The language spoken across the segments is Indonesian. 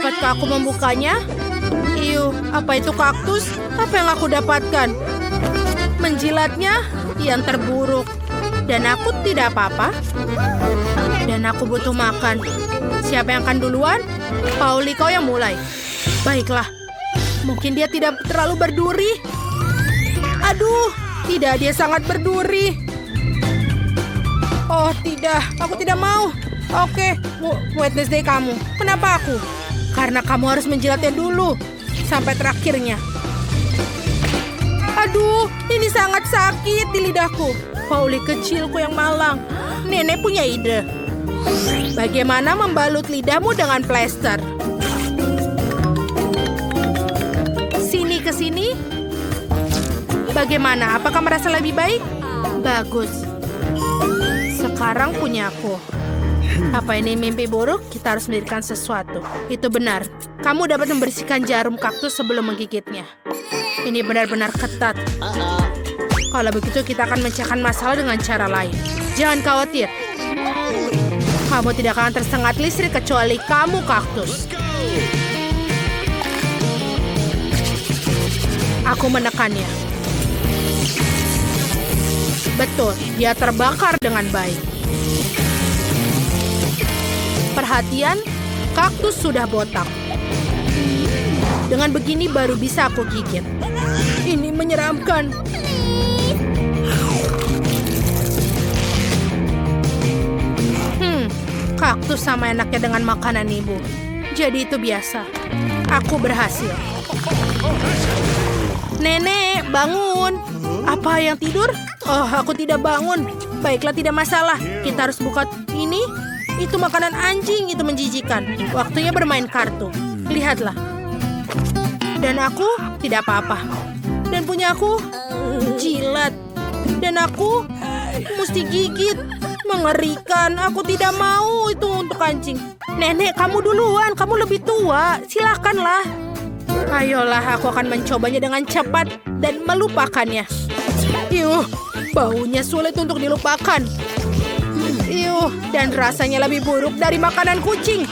Dapatkah aku membukanya? Iu, apa itu kaktus? Apa yang aku dapatkan? Menjilatnya yang terburuk. Dan aku tidak apa-apa. Dan aku butuh makan. Siapa yang akan duluan? Pauli, kau yang mulai. Baiklah. Mungkin dia tidak terlalu berduri. Aduh, tidak, dia sangat berduri. Oh, tidak. Aku tidak mau. Oke, Wednesday kamu. Kenapa aku? Karena kamu harus menjilatnya dulu. Sampai terakhirnya. Aduh, ini sangat sakit di lidahku. Pauli kecilku yang malang. Nenek punya ide. Bagaimana membalut lidahmu dengan plester? Sini ke sini. Bagaimana? Apakah merasa lebih baik? Bagus. Sekarang punya aku. Apa ini mimpi buruk? Kita harus mendirikan sesuatu. Itu benar. Kamu dapat membersihkan jarum kaktus sebelum menggigitnya. Ini benar-benar ketat. Kalau begitu kita akan mencahkan masalah dengan cara lain. Jangan khawatir. Kamu tidak akan tersengat listrik kecuali kamu kaktus. Aku menekannya. Betul, dia terbakar dengan baik. Perhatian, kaktus sudah botak. Dengan begini baru bisa aku gigit. Ini menyeramkan. Kaktus sama enaknya dengan makanan ibu. Jadi itu biasa. Aku berhasil. Nenek, bangun. Apa yang tidur? Oh, aku tidak bangun. Baiklah, tidak masalah. Kita harus buka ini. Itu makanan anjing, itu menjijikan. Waktunya bermain kartu. Lihatlah. Dan aku tidak apa-apa. Dan punya aku jilat. Dan aku mesti gigit. Mengerikan. Aku tidak mau itu untuk anjing. Nenek, kamu duluan. Kamu lebih tua. Silakanlah. Ayolah, aku akan mencobanya dengan cepat dan melupakannya. Yuh, baunya sulit untuk dilupakan. Yuh, dan rasanya lebih buruk dari makanan kucing.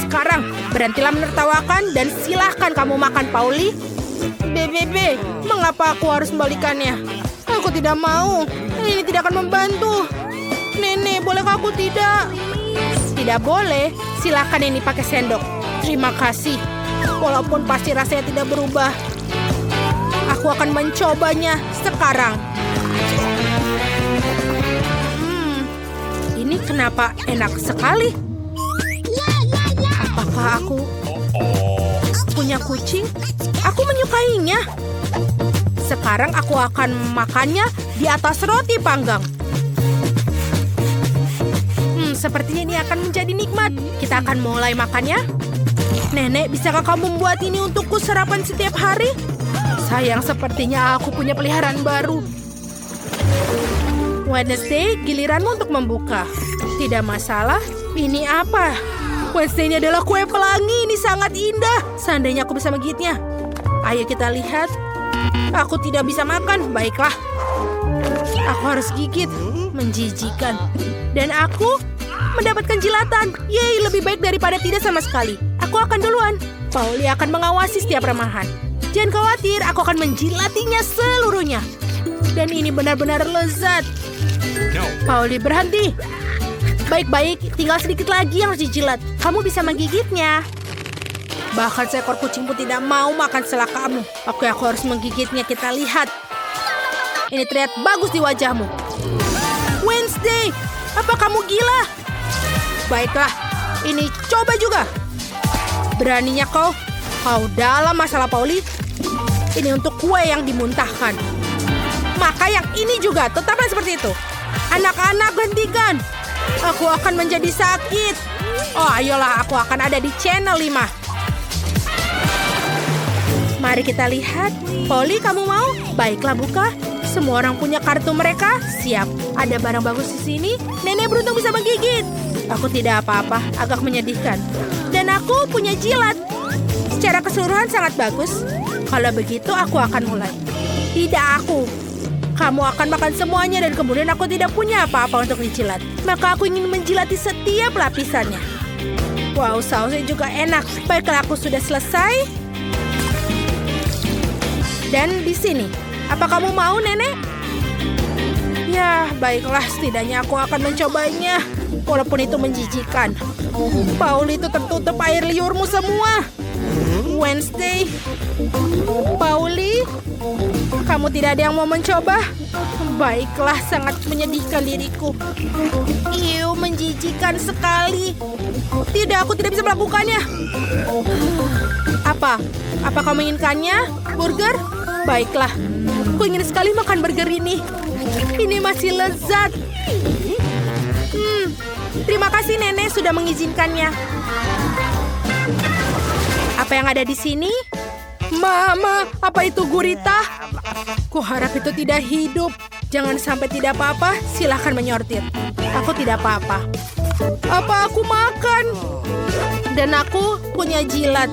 Sekarang, berhentilah menertawakan dan silahkan kamu makan, Pauli. BBB, mengapa aku harus membalikannya? Aku tidak mau. Ini tidak akan membantu. Nenek, bolehkah aku tidak? Tidak boleh. Silahkan ini pakai sendok. Terima kasih. Walaupun pasti rasanya tidak berubah. Aku akan mencobanya sekarang. Ini kenapa enak sekali? Apakah aku punya kucing? Aku menyukainya. Sekarang aku akan makannya di atas roti panggang. Sepertinya ini akan menjadi nikmat. Kita akan mulai makannya. Nenek, bisakah kamu membuat ini untukku sarapan setiap hari? Sayang, sepertinya aku punya peliharaan baru. Wednesday, giliranmu untuk membuka. Tidak masalah. Ini apa? Wednesday, ini adalah kue pelangi. Ini sangat indah. Seandainya aku bisa menggigitnya. Ayo kita lihat. Aku tidak bisa makan. Baiklah. Aku harus gigit. Menjijikan. Dan aku mendapatkan jilatan. Yeay, lebih baik daripada tidak sama sekali. Aku akan duluan. Pauli akan mengawasi setiap remahan. Jangan khawatir, aku akan menjilatinya seluruhnya. Dan ini benar-benar lezat. Pauli, berhenti. Baik-baik, tinggal sedikit lagi yang harus dijilat. Kamu bisa menggigitnya. Bahkan seekor kucing pun tidak mau makan setelah kamu. Aku harus menggigitnya, kita lihat. Ini terlihat bagus di wajahmu. Wednesday, apa kamu gila? Baiklah, ini coba juga. Beraninya kau? Kau dalam masalah, Pauli. Ini untuk kue yang dimuntahkan. Maka yang ini juga, tetaplah seperti itu. Anak-anak, hentikan. Aku akan menjadi sakit. Oh, ayolah, aku akan ada di channel 5. Mari kita lihat. Pauli, kamu mau? Baiklah, buka. Semua orang punya kartu mereka. Siap. Ada barang bagus di sini. Nenek beruntung bisa menggigit. Aku tidak apa-apa, agak menyedihkan. Dan aku punya jilat. Secara keseluruhan sangat bagus. Kalau begitu, aku akan mulai. Tidak aku. Kamu akan makan semuanya dan kemudian aku tidak punya apa-apa untuk dijilat. Maka aku ingin menjilati setiap lapisannya. Wow, sausnya juga enak. Baiklah, aku sudah selesai. Dan di sini. Apa kamu mau, Nenek? Ya, baiklah. Setidaknya aku akan mencobanya. Walaupun itu menjijikan. Pauli, itu tertutup air liurmu semua. Wednesday. Pauli, kamu tidak ada yang mau mencoba? Baiklah, sangat menyedihkan diriku. Iu, menjijikan sekali. Tidak, aku tidak bisa melakukannya. Apa? Apa kamu menginginkannya? Burger? Baiklah, aku ingin sekali makan burger ini. Ini masih lezat. Terima kasih Nenek sudah mengizinkannya. Apa yang ada di sini? Mama, apa itu gurita? Kuharap itu tidak hidup. Jangan sampai tidak apa-apa, silahkan menyortir. Aku tidak apa-apa. Apa aku makan? Dan aku punya jilat.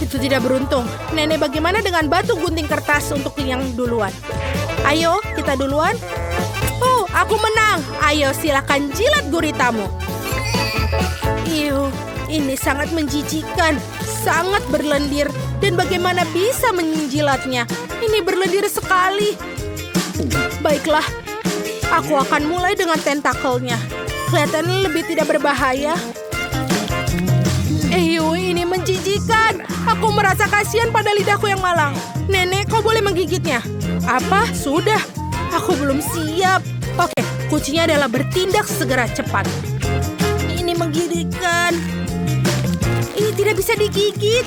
Itu tidak beruntung. Nenek, bagaimana dengan batu gunting kertas untuk yang duluan? Ayo, kita duluan. Oh, aku menang. Ayo, silakan jilat guritamu. Iu, ini sangat menjijikan. Sangat berlendir. Dan bagaimana bisa menjilatnya? Ini berlendir sekali. Baiklah, aku akan mulai dengan tentakelnya. Kelihatannya lebih tidak berbahaya. Ini menjijikan. Aku merasa kasihan pada lidahku yang malang. Nenek, kau boleh menggigitnya. Apa? Sudah. Aku belum siap. Oke, kuncinya adalah bertindak segera cepat. Ini menggigitkan. Ini tidak bisa digigit.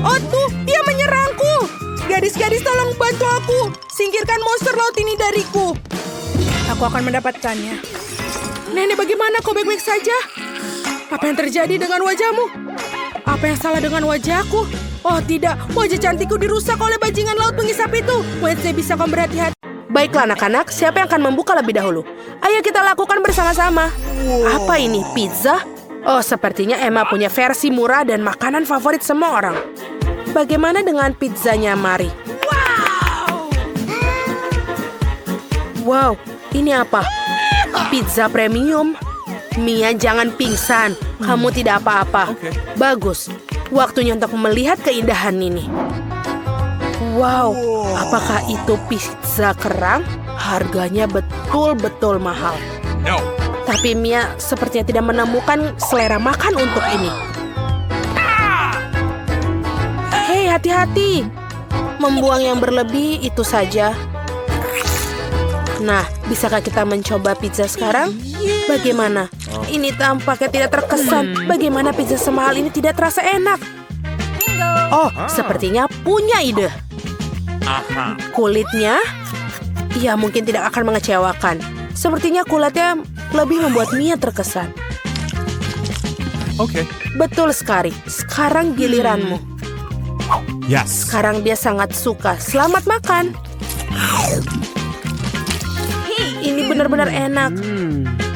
Oh tuh, dia menyerangku. Gadis-gadis, tolong bantu aku. Singkirkan monster laut ini dariku. Aku akan mendapatkannya. Nenek, bagaimana? Kau baik-baik saja? Apa yang terjadi dengan wajahmu? Apa yang salah dengan wajahku? Oh tidak, wajah cantikku dirusak oleh bajingan laut pengisap itu. Wednesday, bisa kau berhati-hati? Baiklah anak-anak, siapa yang akan membuka lebih dahulu? Ayo kita lakukan bersama-sama. Apa ini, pizza? Oh, sepertinya Emma punya versi murah dan makanan favorit semua orang. Bagaimana dengan pizzanya Mari? Wow, ini apa? Pizza premium. Mia, jangan pingsan. Kamu tidak apa-apa. Bagus. Waktunya untuk melihat keindahan ini. Wow, apakah itu pizza kerang? Harganya betul-betul mahal. No. Tapi Mia sepertinya tidak menemukan selera makan untuk ini. Hei, hati-hati. Membuang yang berlebih itu saja. Nah, bisakah kita mencoba pizza sekarang? Bagaimana? Ini tampaknya tidak terkesan. Bagaimana pizza semahal ini tidak terasa enak? Oh, sepertinya punya ide. Kulitnya? Ya, mungkin tidak akan mengecewakan. Sepertinya kulitnya lebih membuat Mia terkesan. Oke. Betul sekali. Sekarang giliranmu. Yes. Sekarang dia sangat suka. Selamat makan. Ini benar-benar enak.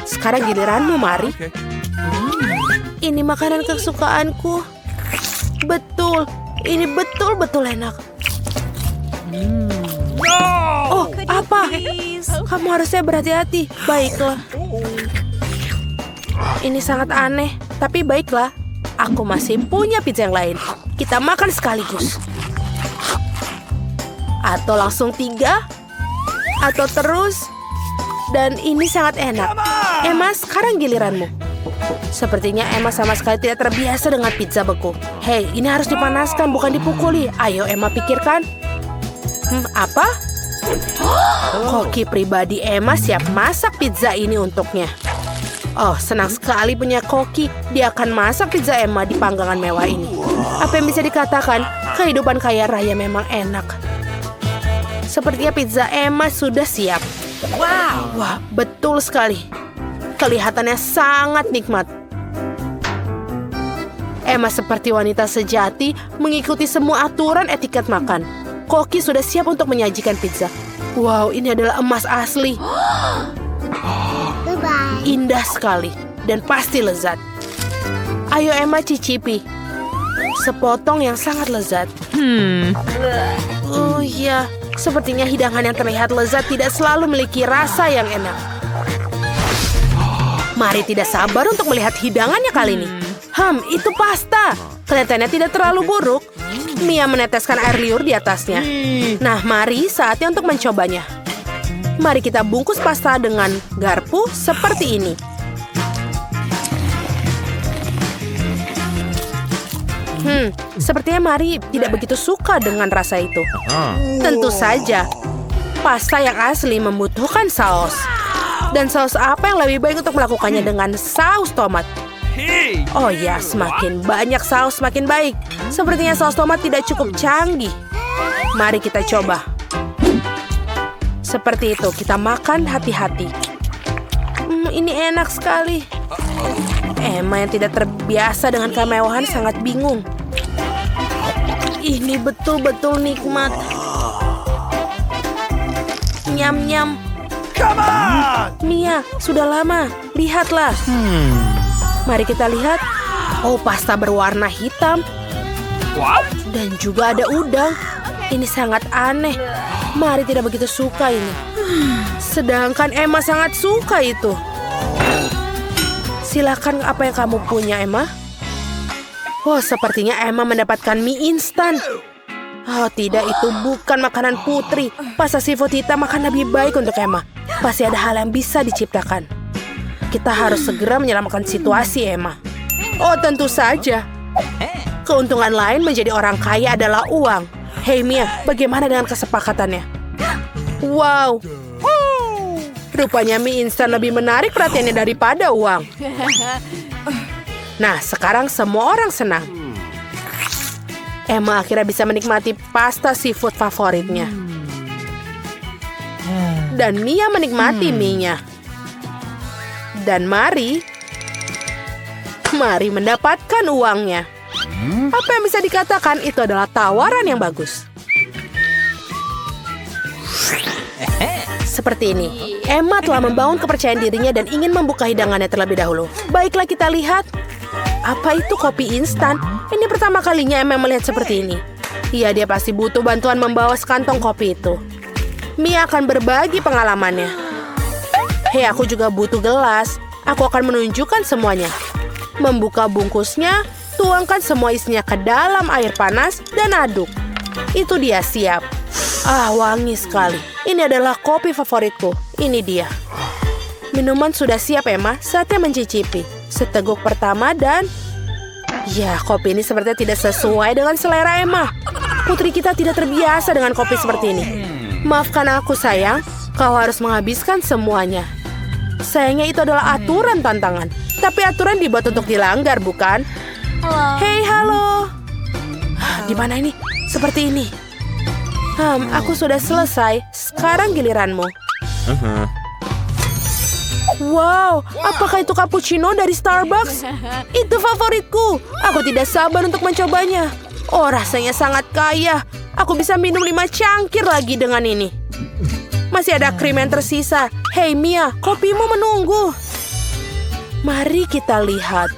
Sekarang giliranmu, Mari. Okay. Ini makanan kesukaanku. Betul. Ini betul-betul enak. Oh, apa? Kamu harusnya berhati-hati. Baiklah. Ini sangat aneh. Tapi baiklah. Aku masih punya pizza yang lain. Kita makan sekaligus. Atau langsung 3. Atau terus. Dan ini sangat enak. Emma, sekarang giliranmu. Sepertinya Emma sama sekali tidak terbiasa dengan pizza beku. Hei, ini harus dipanaskan, bukan dipukuli. Ayo, Emma, pikirkan. Apa? Koki pribadi Emma siap masak pizza ini untuknya. Oh, senang sekali punya Koki. Dia akan masak pizza Emma di panggangan mewah ini. Apa yang bisa dikatakan? Kehidupan kaya raya memang enak. Sepertinya pizza Emma sudah siap. Wow, wah, betul sekali. Kelihatannya sangat nikmat. Emma seperti wanita sejati mengikuti semua aturan etiket makan. Koki sudah siap untuk menyajikan pizza. Wow, ini adalah emas asli. Indah sekali dan pasti lezat. Ayo Emma cicipi. Sepotong yang sangat lezat. Oh ya, sepertinya hidangan yang terlihat lezat tidak selalu memiliki rasa yang enak. Mari tidak sabar untuk melihat hidangannya kali ini. Itu pasta. Kelihatannya tidak terlalu buruk. Mia meneteskan air liur di atasnya. Nah, mari saatnya untuk mencobanya. Mari kita bungkus pasta dengan garpu seperti ini. Sepertinya Mari tidak begitu suka dengan rasa itu. Tentu saja, pasta yang asli membutuhkan saus. Dan saus apa yang lebih baik untuk melakukannya dengan saus tomat? Oh ya, semakin banyak saus semakin baik. Sepertinya saus tomat tidak cukup canggih. Mari kita coba. Seperti itu, kita makan hati-hati. Ini enak sekali. Emma yang tidak terbiasa dengan kemewahan sangat bingung. Ini betul-betul nikmat. Nyam-nyam. Mia, sudah lama. Lihatlah. Mari kita lihat. Oh, pasta berwarna hitam. Dan juga ada udang. Ini sangat aneh. Mari tidak begitu suka ini. Sedangkan Emma sangat suka itu. Silakan, apa yang kamu punya, Emma? Oh, sepertinya Emma mendapatkan mie instan. Oh, tidak, itu bukan makanan putri. Pasta seafood hitam akan lebih baik untuk Emma. Pasti ada hal yang bisa diciptakan. Kita harus segera menyelamatkan situasi, Emma. Oh, tentu saja. Keuntungan lain menjadi orang kaya adalah uang. Hei, Mia, bagaimana dengan kesepakatannya? Wow. Rupanya mie instan lebih menarik perhatiannya daripada uang. Nah, sekarang semua orang senang. Emma akhirnya bisa menikmati pasta seafood favoritnya. Dan Mia menikmati mie-nya. Dan Mari mendapatkan uangnya. Apa yang bisa dikatakan itu adalah tawaran yang bagus. Seperti ini, Emma telah membangun kepercayaan dirinya dan ingin membuka hidangannya terlebih dahulu. Baiklah, kita lihat. Apa itu kopi instan? Ini pertama kalinya Emma melihat seperti ini. Iya, dia pasti butuh bantuan membawa sekantong kopi itu. Mia akan berbagi pengalamannya. Hei, aku juga butuh gelas. Aku akan menunjukkan semuanya. Membuka bungkusnya, tuangkan semua isinya ke dalam air panas dan aduk. Itu dia, siap. Wangi sekali. Ini adalah kopi favoritku. Ini dia. Minuman sudah siap, Emma. Saatnya mencicipi. Seteguk pertama dan... Ya, kopi ini sepertinya tidak sesuai dengan selera Emma. Putri kita tidak terbiasa dengan kopi seperti ini. Maafkan aku, sayang. Kau harus menghabiskan semuanya. Sayangnya itu adalah aturan tantangan. Tapi aturan dibuat untuk dilanggar, bukan? Halo. Hei, halo. Di mana ini? Seperti ini. Aku sudah selesai. Sekarang giliranmu. Wow, apakah itu cappuccino dari Starbucks? Itu favoritku. Aku tidak sabar untuk mencobanya. Oh, rasanya sangat kaya. Aku bisa minum 5 cangkir lagi dengan ini. Masih ada krim yang tersisa. Hei, Mia, kopimu menunggu. Mari kita lihat.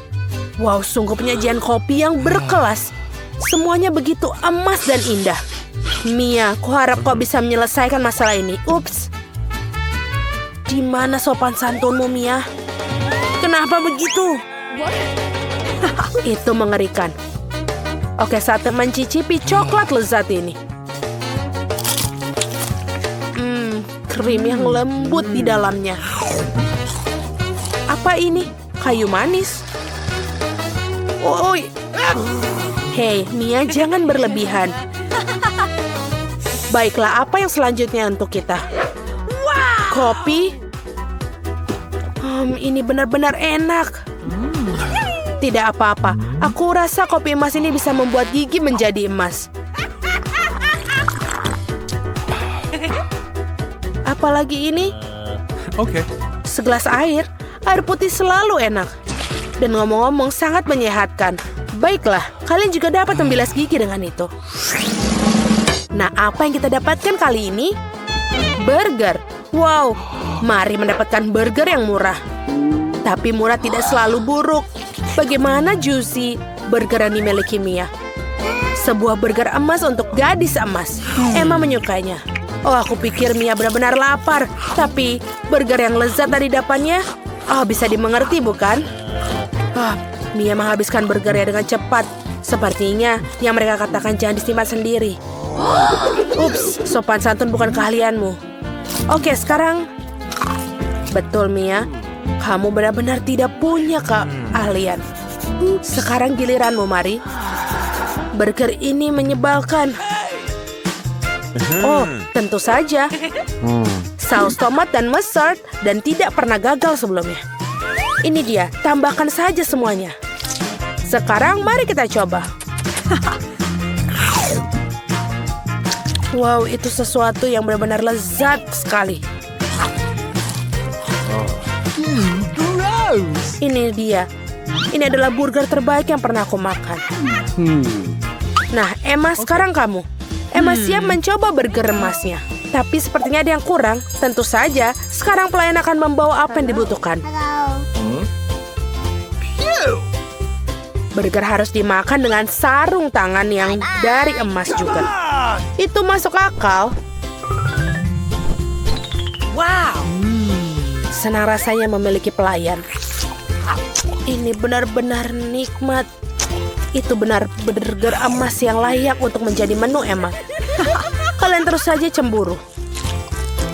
Wow, sungguh penyajian kopi yang berkelas. Semuanya begitu emas dan indah. Mia, kuharap kau bisa menyelesaikan masalah ini. Ups. Di mana sopan santunmu, Mia? Kenapa begitu? Itu mengerikan. Oke, saatnya mencicipi coklat lezat ini. Krim yang lembut di dalamnya. Apa ini? Kayu manis? Hei, Mia, jangan berlebihan. Baiklah, apa yang selanjutnya untuk kita? Kopi? Ini benar-benar enak. Tidak apa-apa. Aku rasa kopi emas ini bisa membuat gigi menjadi emas. Apalagi ini? Okay. Segelas air. Air putih selalu enak. Dan ngomong-ngomong sangat menyehatkan. Baiklah, kalian juga dapat membilas gigi dengan itu. Nah, apa yang kita dapatkan kali ini? Burger. Wow, mari mendapatkan burger yang murah. Tapi murah tidak selalu buruk. Bagaimana juicy burger yang dimiliki Mia? Sebuah burger emas untuk gadis emas. Emma menyukainya. Oh, aku pikir Mia benar-benar lapar. Tapi burger yang lezat dari dapannya, bisa dimengerti bukan? Mia menghabiskan burgernya dengan cepat. Sepertinya yang mereka katakan jangan disimpan sendiri. Ups, sopan santun bukan keahlianmu. Oke, sekarang. Betul, Mia. Kamu benar-benar tidak punya keahlian. Sekarang giliranmu, Mari. Burger ini menyebalkan. Oh, tentu saja. Saus tomat dan mustard dan tidak pernah gagal sebelumnya. Ini dia, tambahkan saja semuanya. Sekarang mari kita coba. Wow, itu sesuatu yang benar-benar lezat sekali. Ini dia. Ini adalah burger terbaik yang pernah aku makan. Nah, Emma, sekarang kamu. Emma siap mencoba burger emasnya. Tapi sepertinya ada yang kurang. Tentu saja, sekarang pelayan akan membawa apa yang dibutuhkan. Burger harus dimakan dengan sarung tangan yang dari emas juga. Itu masuk akal. Wow. Senang rasanya memiliki pelayan. Ini benar-benar nikmat. Itu benar burger emas yang layak untuk menjadi menu Emma. Kalian terus saja cemburu.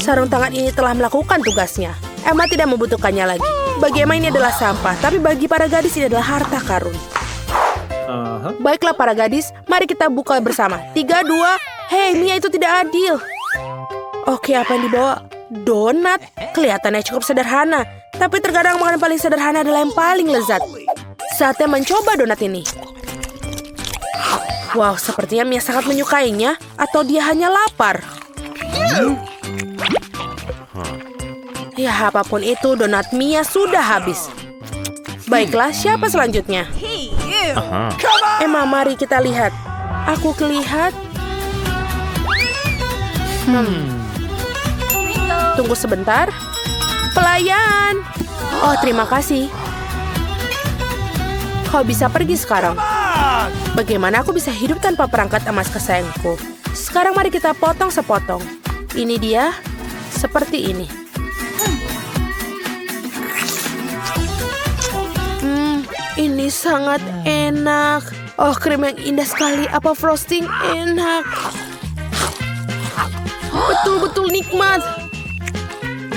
Sarung tangan ini telah melakukan tugasnya. Emma tidak membutuhkannya lagi. Bagi Emma ini adalah sampah, tapi bagi para gadis ini adalah harta karun. Baiklah para gadis, mari kita buka bersama. 3, 2, hei Mia, itu tidak adil. Oke, apa yang dibawa? Donat. Kelihatannya cukup sederhana, tapi terkadang makanan paling sederhana adalah yang paling lezat. Saatnya mencoba donat ini. Wow, sepertinya Mia sangat menyukainya, atau dia hanya lapar. Ya, apapun itu, donat Mia sudah habis. Baiklah, siapa selanjutnya? Emma, mari kita lihat. Aku kelihat. Tunggu sebentar. Pelayan. Oh, terima kasih. Kau bisa pergi sekarang. Bagaimana aku bisa hidup tanpa perangkat emas kesayanganku? Sekarang mari kita potong sepotong. Ini dia, seperti ini. Ini sangat enak. Oh, krim yang indah sekali. Apa frosting enak. Betul-betul nikmat.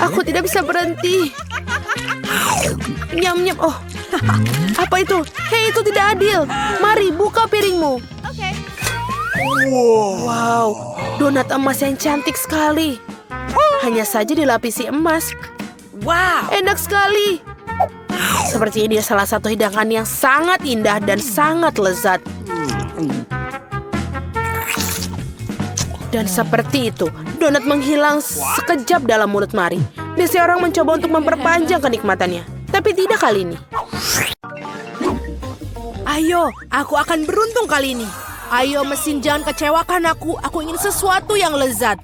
Aku tidak bisa berhenti. Nyam-nyam. Oh, apa itu? Hei, itu tidak adil. Mari, buka piringmu. Wow, donat emas yang cantik sekali. Hanya saja dilapisi emas. Wow, enak sekali. Sepertinya dia salah satu hidangan yang sangat indah dan sangat lezat. Dan seperti itu, donat menghilang sekejap dalam mulut Mari. Biasanya orang mencoba untuk memperpanjang kenikmatannya, tapi tidak kali ini. Ayo, aku akan beruntung kali ini. Ayo mesin, jangan kecewakan aku. Aku ingin sesuatu yang lezat.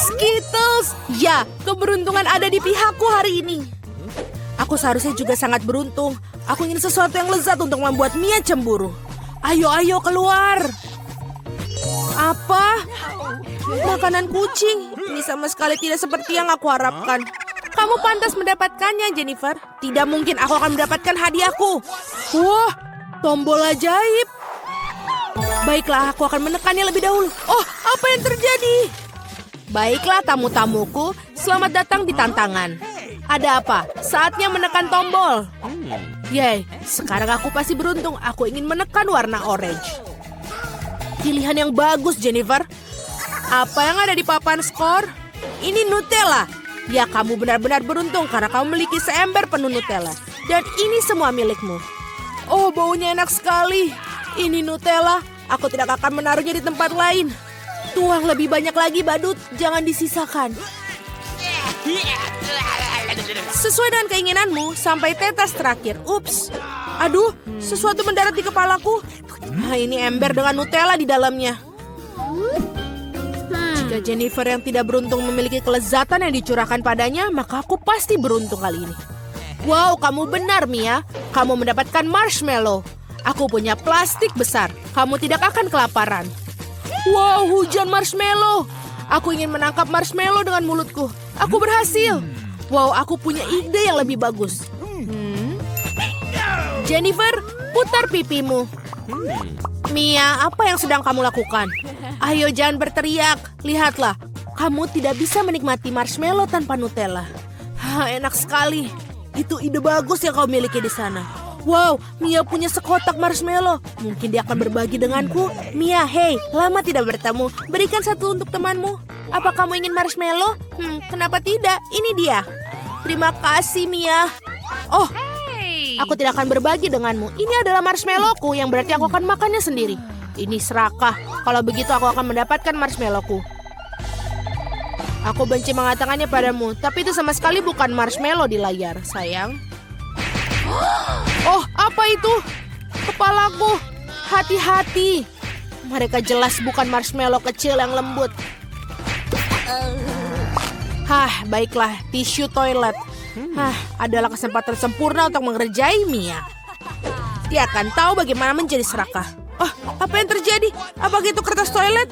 Skittles! Ya, keberuntungan ada di pihakku hari ini. Aku seharusnya juga sangat beruntung. Aku ingin sesuatu yang lezat untuk membuat Mia cemburu. Ayo, ayo, keluar. Apa? Makanan kucing. Ini sama sekali tidak seperti yang aku harapkan. Kamu pantas mendapatkannya, Jennifer. Tidak mungkin aku akan mendapatkan hadiahku. Wah, tombol ajaib. Baiklah, aku akan menekannya lebih dahulu. Oh, apa yang terjadi? Baiklah, tamu-tamuku. Selamat datang di tantangan. Ada apa? Saatnya menekan tombol. Yeay, sekarang aku pasti beruntung. Aku ingin menekan warna orange. Pilihan yang bagus, Jennifer. Apa yang ada di papan skor? Ini Nutella. Ya, kamu benar-benar beruntung karena kamu memiliki seember penuh Nutella. Dan ini semua milikmu. Oh, baunya enak sekali. Ini Nutella. Aku tidak akan menaruhnya di tempat lain. Tuang lebih banyak lagi, badut. Jangan disisakan. Sesuai dengan keinginanmu, sampai tetes terakhir. Ups. Aduh, sesuatu mendarat di kepalaku. Nah, ini ember dengan Nutella di dalamnya. Jika Jennifer yang tidak beruntung memiliki kelezatan yang dicurahkan padanya, maka aku pasti beruntung kali ini. Wow, kamu benar, Mia. Kamu mendapatkan marshmallow. Aku punya plastik besar. Kamu tidak akan kelaparan. Wow, hujan marshmallow. Aku ingin menangkap marshmallow dengan mulutku. Aku berhasil. Wow, aku punya ide yang lebih bagus. Jennifer, putar pipimu. Mia, apa yang sedang kamu lakukan? Ayo jangan berteriak. Lihatlah, kamu tidak bisa menikmati marshmallow tanpa Nutella. Enak sekali. Itu ide bagus yang kau miliki di sana. Wow, Mia punya sekotak marshmallow. Mungkin dia akan berbagi denganku. Mia, hey, lama tidak bertemu. Berikan satu untuk temanmu. Apa kamu ingin marshmallow? Kenapa tidak? Ini dia. Terima kasih, Mia. Oh, aku tidak akan berbagi denganmu. Ini adalah marshmallowku yang berarti aku akan makannya sendiri. Ini serakah. Kalau begitu aku akan mendapatkan marshmallowku. Aku benci mengatakannya padamu, tapi itu sama sekali bukan marshmallow di layar, sayang. Oh, apa itu? Kepalaku. Hati-hati. Mereka jelas bukan marshmallow kecil yang lembut. Baiklah, tisu toilet. Adalah kesempatan sempurna untuk mengerjai Mia. Dia akan tahu bagaimana menjadi serakah. Oh, apa yang terjadi? Apakah itu kertas toilet?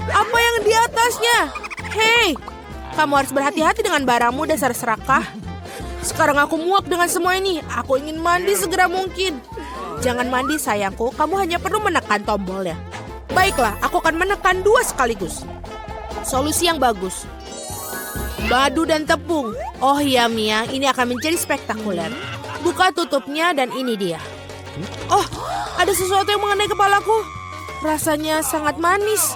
Apa yang di atasnya? Hei, kamu harus berhati-hati dengan barangmu, dasar serakah. Sekarang aku muak dengan semua ini. Aku ingin mandi segera mungkin. Jangan mandi, sayangku. Kamu hanya perlu menekan tombolnya. Baiklah, aku akan menekan 2 sekaligus. Solusi yang bagus. Madu dan tepung. Oh iya, Mia, ini akan menjadi spektakuler. Buka tutupnya dan ini dia. Oh, ada sesuatu yang mengenai kepalaku. Rasanya sangat manis.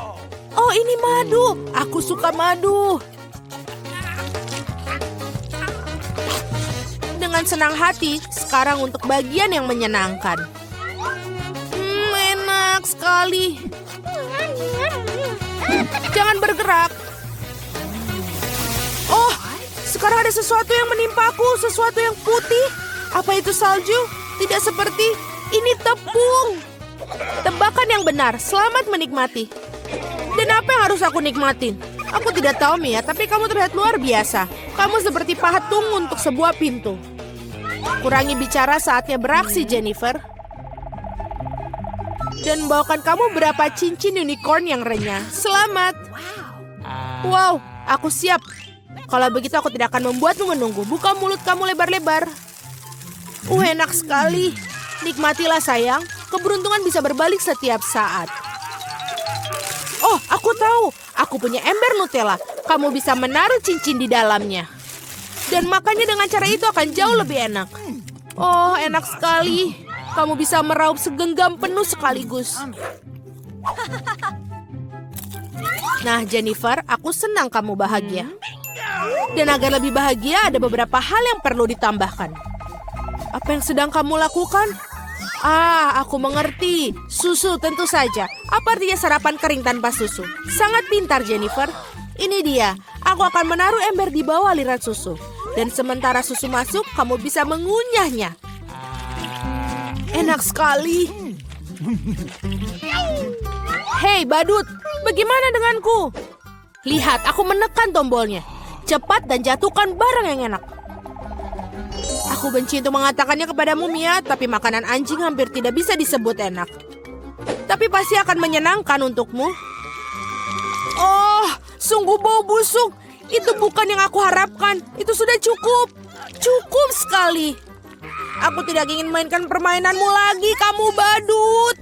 Oh, ini madu. Aku suka madu. Dengan senang hati, sekarang untuk bagian yang menyenangkan. Enak sekali. Jangan bergerak. Oh, sekarang ada sesuatu yang menimpaku, sesuatu yang putih. Apa itu salju? Tidak seperti, ini tepung. Tebakan yang benar, selamat menikmati. Dan apa yang harus aku nikmatin? Aku tidak tahu, Mia, tapi kamu terlihat luar biasa. Kamu seperti patung untuk sebuah pintu. Kurangi bicara, saatnya beraksi, Jennifer. Dan bawakan kamu berapa cincin unicorn yang renyah. Selamat. Wow, aku siap. Kalau begitu aku tidak akan membuatmu menunggu. Buka mulut kamu lebar-lebar. Enak sekali. Nikmatilah, sayang. Keberuntungan bisa berbalik setiap saat. Oh, aku tahu. Aku punya ember Nutella. Kamu bisa menaruh cincin di dalamnya. Dan makannya dengan cara itu akan jauh lebih enak. Oh, enak sekali. Kamu bisa meraup segenggam penuh sekaligus. Nah, Jennifer, aku senang kamu bahagia. Dan agar lebih bahagia, ada beberapa hal yang perlu ditambahkan. Apa yang sedang kamu lakukan? Aku mengerti. Susu tentu saja. Apa artinya sarapan kering tanpa susu? Sangat pintar, Jennifer. Ini dia. Aku akan menaruh ember di bawah aliran susu. Dan sementara susu masuk, kamu bisa mengunyahnya. Enak sekali. Hei, badut. Bagaimana denganku? Lihat, aku menekan tombolnya. Cepat dan jatuhkan barang yang enak. Aku benci untuk mengatakannya kepadamu, Mia, tapi makanan anjing hampir tidak bisa disebut enak. Tapi pasti akan menyenangkan untukmu. Oh, sungguh bau busuk. Itu bukan yang aku harapkan. Itu sudah cukup. Cukup sekali. Aku tidak ingin mainkan permainanmu lagi, kamu badut.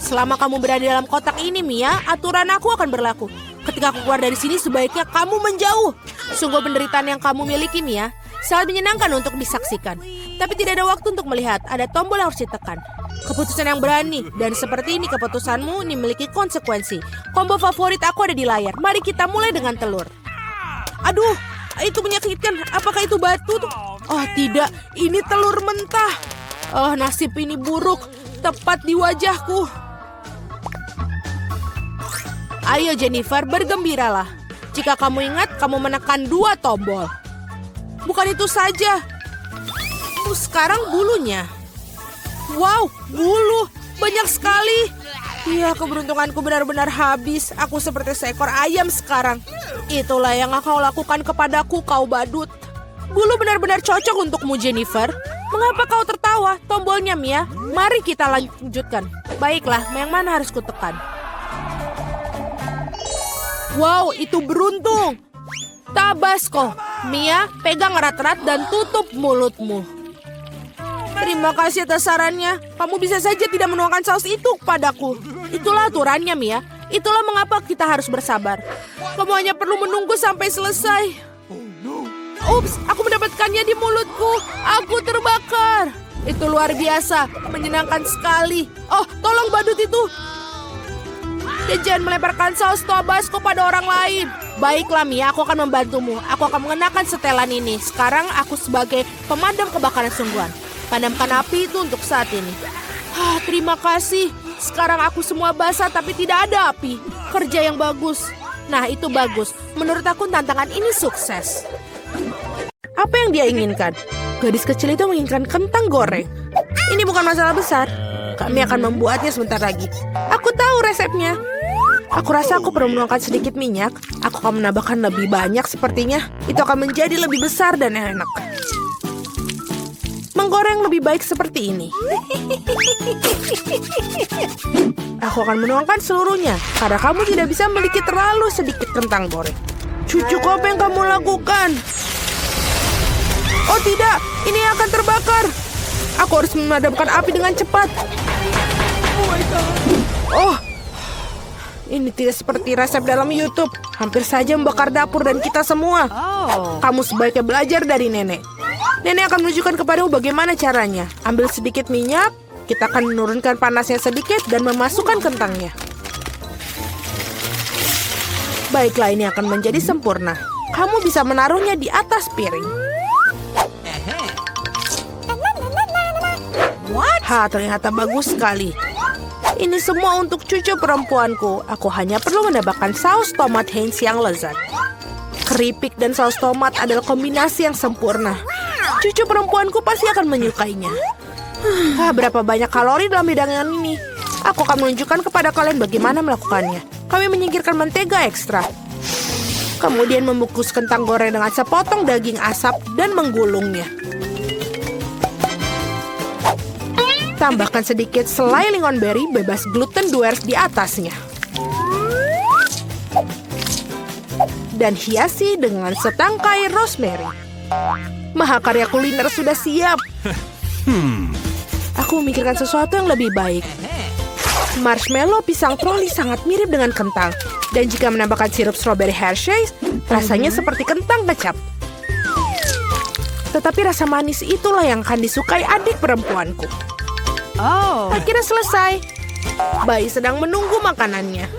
Selama kamu berada dalam kotak ini, Mia, aturan aku akan berlaku. Ketika aku keluar dari sini, sebaiknya kamu menjauh. Sungguh penderitaan yang kamu miliki, Mia. Sangat menyenangkan untuk disaksikan. Tapi tidak ada waktu untuk melihat. Ada tombol yang harus ditekan. Keputusan yang berani. Dan seperti ini keputusanmu ini memiliki konsekuensi. Combo favorit aku ada di layar. Mari kita mulai dengan telur. Aduh, itu menyakitkan. Apakah itu batu? Oh tidak, ini telur mentah. Oh, nasib ini buruk. Tepat di wajahku. Ayo Jennifer, bergembiralah. Jika kamu ingat, kamu menekan 2 tombol. Bukan itu saja. Sekarang bulunya. Wow, bulu. Banyak sekali. Ya, keberuntunganku benar-benar habis. Aku seperti seekor ayam sekarang. Itulah yang kau lakukan kepadaku, kau badut. Bulu benar-benar cocok untukmu, Jennifer. Mengapa kau tertawa? Tombolnya, Mia. Mari kita lanjutkan. Baiklah, yang mana harus kutekan? Wow, itu beruntung. Tabasco. Mia, pegang erat-erat dan tutup mulutmu. Terima kasih atas sarannya. Kamu bisa saja tidak menuangkan saus itu kepadaku. Itulah aturannya, Mia. Itulah mengapa kita harus bersabar. Kamu hanya perlu menunggu sampai selesai. Ups, aku mendapatkannya di mulutku. Aku terbakar. Itu luar biasa, menyenangkan sekali. Oh, tolong badut itu. Dan jangan melemparkan saus Tabasco pada orang lain. Baiklah, Mia, aku akan membantumu. Aku akan mengenakan setelan ini. Sekarang aku sebagai pemadam kebakaran sungguhan. Padamkan api itu untuk saat ini. Terima kasih. Sekarang aku semua basah tapi tidak ada api. Kerja yang bagus. Nah, itu bagus. Menurut aku tantangan ini sukses. Apa yang dia inginkan? Gadis kecil itu menginginkan kentang goreng. Ini bukan masalah besar. Kami akan membuatnya sebentar lagi. Aku tahu resepnya. Aku rasa aku perlu menuangkan sedikit minyak. Aku akan menambahkan lebih banyak sepertinya. Itu akan menjadi lebih besar dan enak. Menggoreng lebih baik seperti ini. Aku akan menuangkan seluruhnya. Karena kamu tidak bisa memiliki terlalu sedikit kentang goreng. Cucuku, apa yang kamu lakukan? Oh tidak, ini akan terbakar. Aku harus memadamkan api dengan cepat. Oh, ini tidak seperti resep dalam YouTube. Hampir saja membakar dapur dan kita semua. Kamu sebaiknya belajar dari nenek. Nenek akan menunjukkan kepadamu bagaimana caranya. Ambil sedikit minyak, kita akan menurunkan panasnya sedikit dan memasukkan kentangnya. Baiklah, ini akan menjadi sempurna. Kamu bisa menaruhnya di atas piring. Ternyata bagus sekali. Ini semua untuk cucu perempuanku. Aku hanya perlu menambahkan saus tomat Heinz yang lezat. Keripik dan saus tomat adalah kombinasi yang sempurna. Cucu perempuanku pasti akan menyukainya. Berapa banyak kalori dalam hidangan ini? Aku akan menunjukkan kepada kalian bagaimana melakukannya. Kami menyingkirkan mentega ekstra. Kemudian membungkus kentang goreng dengan sepotong daging asap dan menggulungnya. Tambahkan sedikit selai lingonberry bebas gluten Duers di atasnya. Dan hiasi dengan setangkai rosemary. Mahakarya kuliner sudah siap. Aku memikirkan sesuatu yang lebih baik. Marshmallow pisang troli sangat mirip dengan kentang. Dan jika menambahkan sirup strawberry Hershey's, rasanya seperti kentang kecap. Tetapi rasa manis itulah yang akan disukai adik perempuanku. Akhirnya selesai. Bayi sedang menunggu makanannya.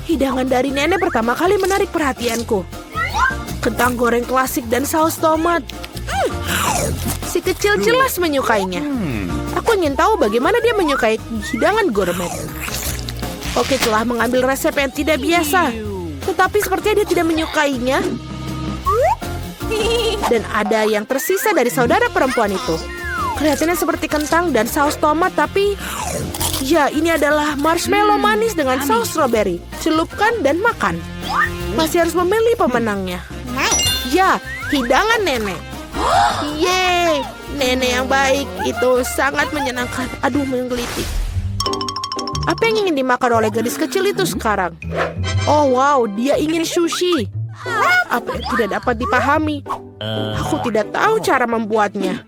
Hidangan dari nenek pertama kali menarik perhatianku. Kentang goreng klasik dan saus tomat. Si kecil jelas menyukainya. Aku ingin tahu bagaimana dia menyukai hidangan gourmet. Oke, telah mengambil resep yang tidak biasa. Tetapi sepertinya dia tidak menyukainya. Dan ada yang tersisa dari saudara perempuan itu. Kelihatannya seperti kentang dan saus tomat, tapi ya, ini adalah marshmallow manis dengan saus strawberry. Celupkan dan makan. Masih harus memilih pemenangnya. Ya, hidangan nenek. Yeay, nenek yang baik. Itu sangat menyenangkan. Aduh, menggelitik. Apa yang ingin dimakan oleh gadis kecil itu sekarang? Oh wow, dia ingin sushi. Apa yang tidak dapat dipahami? Aku tidak tahu cara membuatnya.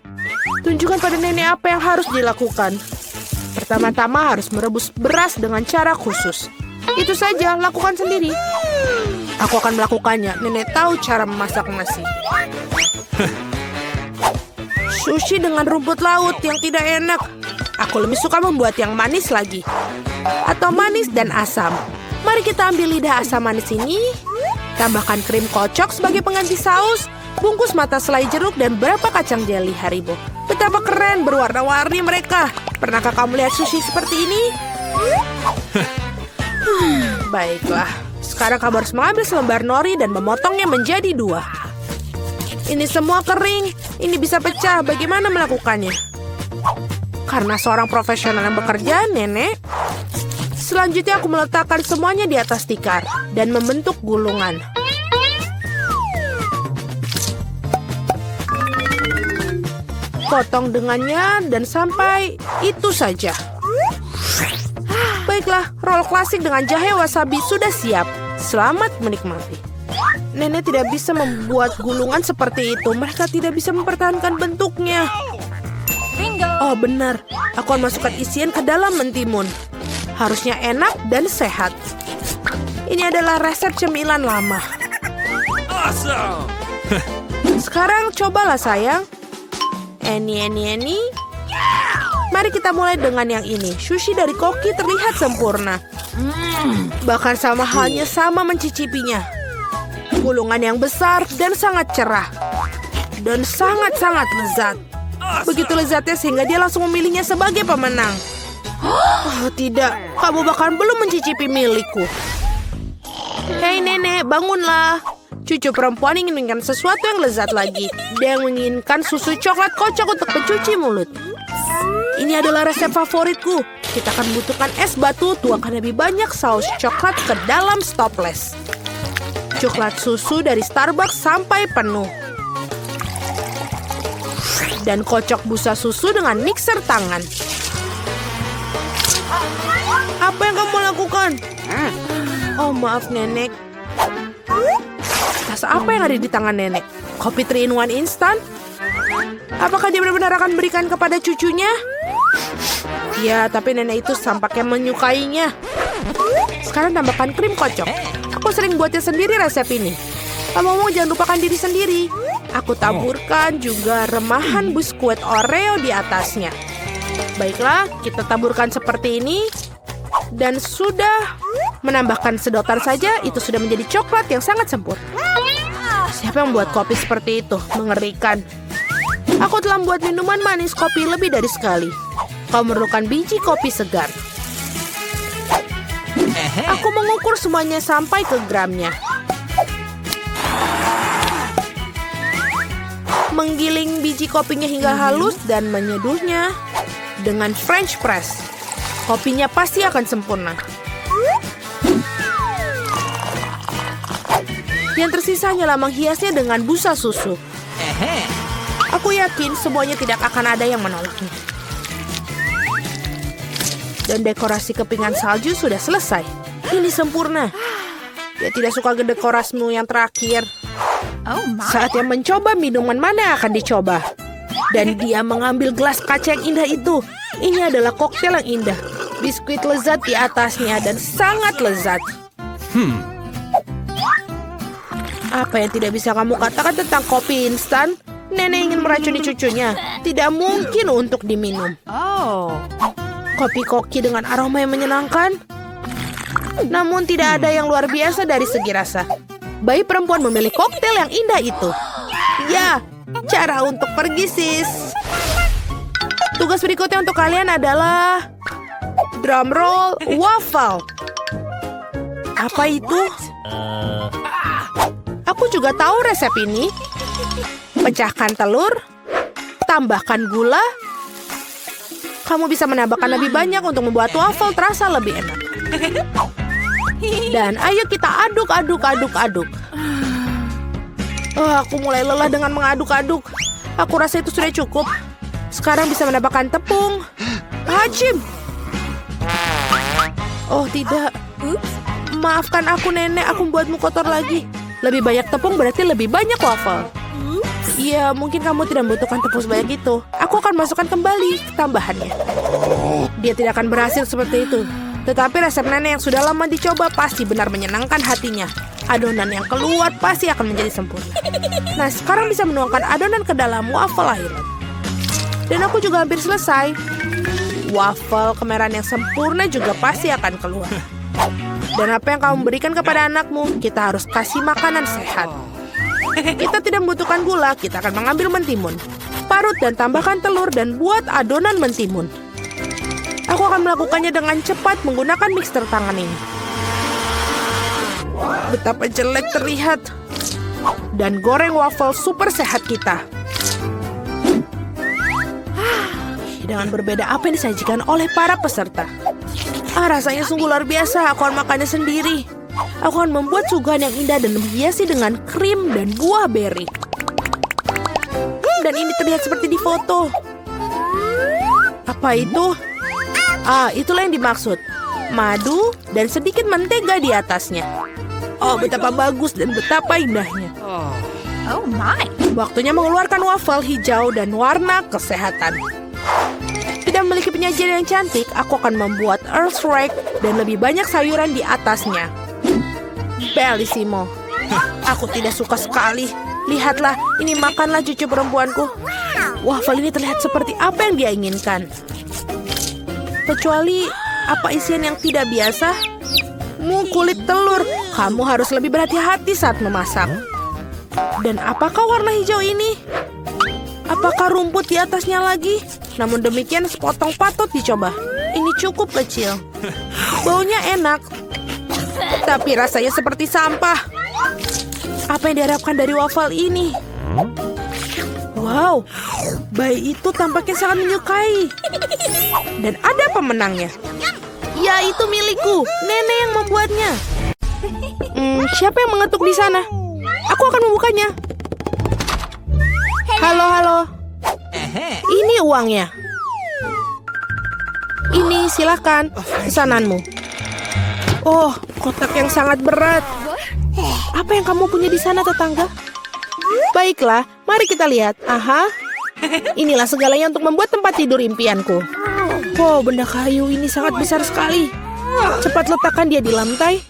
Tunjukkan pada nenek apa yang harus dilakukan. Pertama-tama harus merebus beras dengan cara khusus. Itu saja, lakukan sendiri. Aku akan melakukannya. Nenek tahu cara memasak nasi. Sushi dengan rumput laut yang tidak enak. Aku lebih suka membuat yang manis lagi. Atau manis dan asam. Mari kita ambil lidah asam manis ini. Tambahkan krim kocok sebagai pengganti saus. Bungkus mata selai jeruk dan beberapa kacang jeli Haribo. Betapa keren berwarna-warni mereka. Pernahkah kamu lihat sushi seperti ini? Baiklah. Sekarang kamu harus mengambil selembar nori dan memotongnya menjadi 2. Ini semua kering. Ini bisa pecah. Bagaimana melakukannya? Karena seorang profesional yang bekerja, nenek. Selanjutnya aku meletakkan semuanya di atas tikar dan membentuk gulungan. Potong dengannya dan sampai itu saja. Baiklah, roll klasik dengan jahe wasabi sudah siap. Selamat menikmati. Nenek tidak bisa membuat gulungan seperti itu. Mereka tidak bisa mempertahankan bentuknya. Oh benar, aku akan masukkan isian ke dalam mentimun. Harusnya enak dan sehat. Ini adalah resep cemilan lama. Awesome. Sekarang cobalah sayang. Eni. Mari kita mulai dengan yang ini. Sushi dari Koki terlihat sempurna. Bahkan sama halnya sama mencicipinya. Gulungan yang besar dan sangat cerah. Dan sangat-sangat lezat. Begitu lezatnya sehingga dia langsung memilihnya sebagai pemenang. Oh tidak, kamu bahkan belum mencicipi milikku. Hei nenek, bangunlah. Cucu perempuan inginkan sesuatu yang lezat lagi. Dia menginginkan susu coklat kocok untuk pencuci mulut. Ini adalah resep favoritku. Kita akan membutuhkan es batu, tuangkan lebih banyak saus coklat ke dalam stopless. Coklat susu dari Starbucks sampai penuh. Dan kocok busa susu dengan mixer tangan. Apa yang kamu lakukan? Oh maaf nenek. Tas apa yang ada di tangan nenek? Kopi 3-in-1 instan? Apakah dia benar-benar akan berikan kepada cucunya? Ya, tapi nenek itu tampaknya menyukainya. Sekarang tambahkan krim kocok. Aku sering buatnya sendiri resep ini. Ngomong-ngomong jangan lupakan diri sendiri. Aku taburkan juga remahan biskuit Oreo di atasnya. Baiklah, kita taburkan seperti ini. Dan sudah menambahkan sedotan saja, itu sudah menjadi coklat yang sangat sempurna. Siapa yang membuat kopi seperti itu? Mengerikan. Aku telah membuat minuman manis kopi lebih dari sekali. Kau memerlukan biji kopi segar. Aku mengukur semuanya sampai ke gramnya. Menggiling biji kopinya hingga halus dan menyeduhnya dengan French press. Kopinya pasti akan sempurna. Yang tersisa hanyalah menghiasnya dengan busa susu. Aku yakin semuanya tidak akan ada yang menolaknya. Dan dekorasi kepingan salju sudah selesai. Ini sempurna. Dia tidak suka dekorasimu yang terakhir. Saatnya mencoba minuman mana yang akan dicoba. Dan dia mengambil gelas kaca yang indah itu. Ini adalah koktail yang indah. Biskuit lezat di atasnya dan sangat lezat. Apa yang tidak bisa kamu katakan tentang kopi instan? Nenek ingin meracuni cucunya. Tidak mungkin untuk diminum. Kopi Koki dengan aroma yang menyenangkan. Namun tidak ada yang luar biasa dari segi rasa. Bayi perempuan memilih koktail yang indah itu. Ya, cara untuk pergi sis. Tugas berikutnya untuk kalian adalah drum roll waffle. Apa itu? Aku juga tahu resep ini. Pecahkan telur, tambahkan gula. Kamu bisa menambahkan lebih banyak untuk membuat waffle terasa lebih enak. Dan ayo kita aduk. Aku mulai lelah dengan mengaduk-aduk. Aku rasa itu sudah cukup. Sekarang bisa menambahkan tepung. Hajim. Oh tidak. Maafkan aku nenek, aku membuatmu kotor lagi. Lebih banyak tepung berarti lebih banyak waffle. Iya, mungkin kamu tidak membutuhkan tepung sebanyak itu. Aku akan masukkan kembali tambahannya. Dia tidak akan berhasil seperti itu. Tetapi resep nenek yang sudah lama dicoba pasti benar menyenangkan hatinya. Adonan yang keluar pasti akan menjadi sempurna. Nah, sekarang bisa menuangkan adonan ke dalam waffle island. Dan aku juga hampir selesai. Waffle kemerahan yang sempurna juga pasti akan keluar. Dan apa yang kamu berikan kepada anakmu, kita harus kasih makanan sehat. Kita tidak membutuhkan gula, kita akan mengambil mentimun. Parut dan tambahkan telur dan buat adonan mentimun. Aku akan melakukannya dengan cepat menggunakan mixer tangan ini. Betapa jelek terlihat. Dan goreng waffle super sehat kita. Dengan berbeda apa yang disajikan oleh para peserta. Rasanya sungguh luar biasa, aku akan makannya sendiri. Aku akan membuat suguhan yang indah dan menghiasi dengan krim dan buah beri. Dan ini terlihat seperti di foto. Apa itu? Itulah yang dimaksud. Madu dan sedikit mentega di atasnya. Oh, betapa bagus dan betapa indahnya. Oh my. Waktunya mengeluarkan waffle hijau dan warna kesehatan. Tidak memiliki penyajian yang cantik, aku akan membuat earth rake dan lebih banyak sayuran di atasnya. Bellissimo. Aku tidak suka sekali. Lihatlah, ini makanlah cucu perempuanku. Waffle ini terlihat seperti apa yang dia inginkan. Kecuali apa isian yang tidak biasa? Kulit telur. Kamu harus lebih berhati-hati saat memasak. Dan apakah warna hijau ini? Apakah rumput di atasnya lagi? Namun demikian sepotong patut dicoba. Ini cukup kecil. Baunya enak. Tapi rasanya seperti sampah. Apa yang diharapkan dari waffle ini? Wow, bayi itu tampaknya sangat menyukai. Dan ada pemenangnya. Ya, itu milikku. Nenek yang membuatnya. Siapa yang mengetuk di sana? Aku akan membukanya. Halo, halo. Ini uangnya. Ini, silakan. Pesananmu. Oh, kotak yang sangat berat. Apa yang kamu punya di sana, tetangga? Baiklah, mari kita lihat. Aha. Inilah segalanya untuk membuat tempat tidur impianku. Oh, benda kayu ini sangat besar sekali. Cepat letakkan dia di lantai.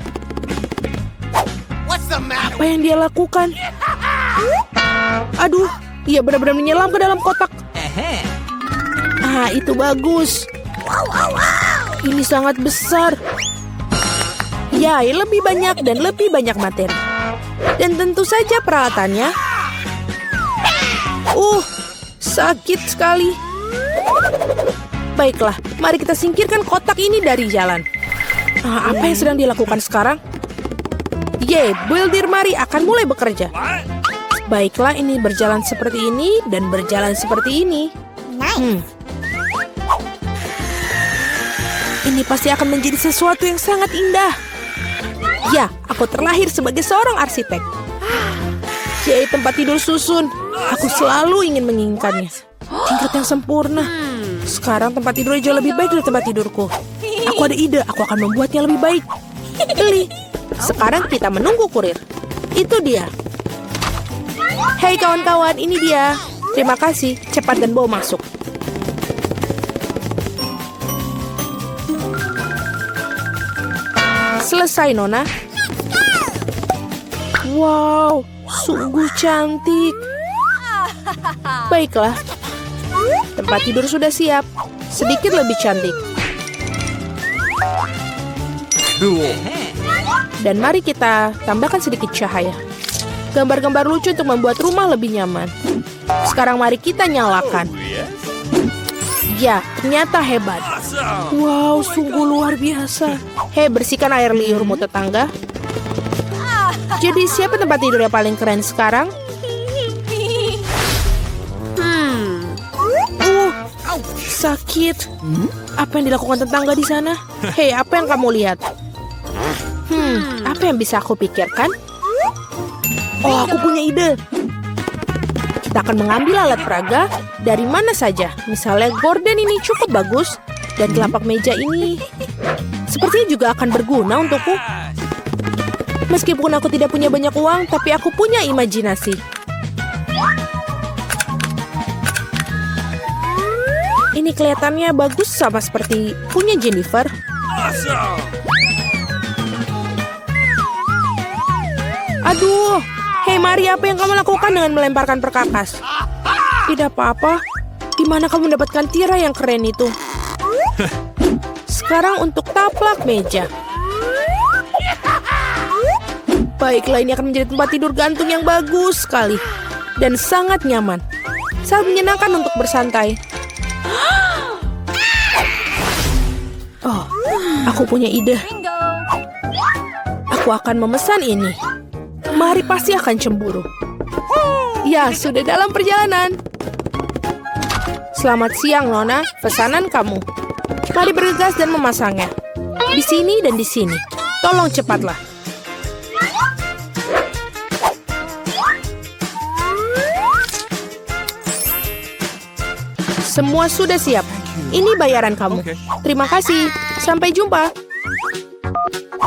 Apa yang dia lakukan? Aduh, ia benar-benar menyelam ke dalam kotak. Ah, itu bagus. Ini sangat besar. Ya, lebih banyak dan lebih banyak materi. Dan tentu saja peralatannya. Sakit sekali. Baiklah, mari kita singkirkan kotak ini dari jalan. Apa yang sedang dilakukan sekarang? Builder Mari akan mulai bekerja. Baiklah, ini berjalan seperti ini dan berjalan seperti ini. Ini pasti akan menjadi sesuatu yang sangat indah. Ya, aku terlahir sebagai seorang arsitek. Tempat tidur susun. Aku selalu ingin menginginkannya. Tingkat yang sempurna. Sekarang tempat tidurnya jauh lebih baik dari tempat tidurku. Aku ada ide, aku akan membuatnya lebih baik. Beli. Sekarang kita menunggu kurir. Itu dia. Hei kawan-kawan, ini dia. Terima kasih, cepat dan bawa masuk. Selesai, Nona. Wow, sungguh cantik. Baiklah. Tempat tidur sudah siap. Sedikit lebih cantik. Dan mari kita tambahkan sedikit cahaya. Gambar-gambar lucu untuk membuat rumah lebih nyaman. Sekarang mari kita nyalakan. Ya, ternyata hebat. Wow, sungguh luar biasa. Hei, bersihkan air liurmu, tetangga. Jadi siapa tempat tidur yang paling keren sekarang? Sakit. Apa yang dilakukan tetangga di sana? Hei, apa yang kamu lihat? Apa yang bisa aku pikirkan? Oh, aku punya ide. Kita akan mengambil alat peraga dari mana saja. Misalnya gorden ini cukup bagus. Dan telapak meja ini sepertinya juga akan berguna untukku. Meskipun aku tidak punya banyak uang, tapi aku punya imajinasi. Ini kelihatannya bagus sama seperti punya Jennifer. Aduh, hei Mari, apa yang kamu lakukan dengan melemparkan perkakas? Tidak apa-apa. Di mana kamu mendapatkan tirai yang keren itu? Sekarang untuk taplak meja. Baiklah, ini akan menjadi tempat tidur gantung yang bagus sekali. Dan sangat nyaman. Sangat menyenangkan untuk bersantai. Oh, aku punya ide. Aku akan memesan ini. Mari pasti akan cemburu. Ya, sudah dalam perjalanan. Selamat siang, Nona. Pesanan kamu. Mari bergegas dan memasangnya. Di sini dan di sini. Tolong cepatlah. Semua sudah siap. Ini bayaran kamu. Terima kasih. Sampai jumpa.